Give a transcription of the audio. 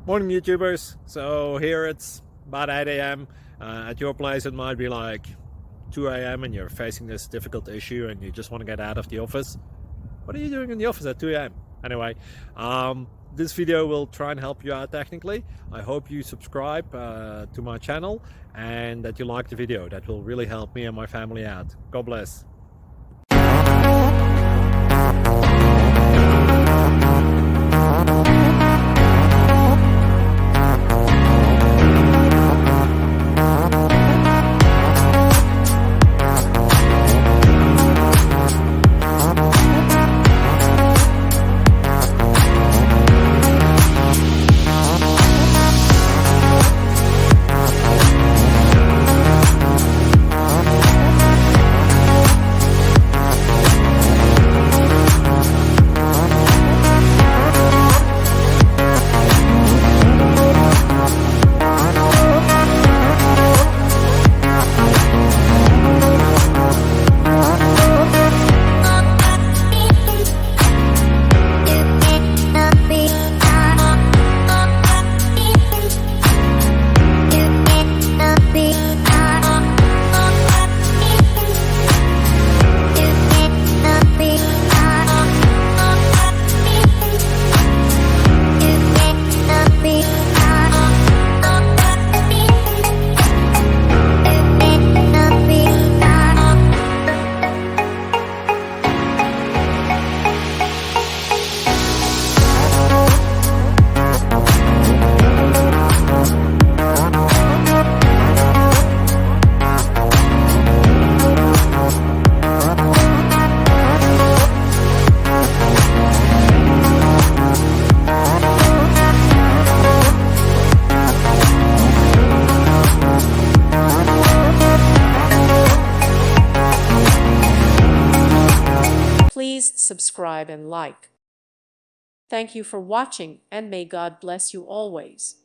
Morning YouTubers. So here it's about 8 a.m. At your place it might be like 2 a.m. and you're facing this difficult issue and you just want to get out of the office. What are you doing in the office at 2 a.m.? Anyway, this video will try and help you out technically. I hope you subscribe to my channel and that you like the video. That will really help me and my family out. God bless. Please subscribe and like. Thank you for watching, and may God bless you always.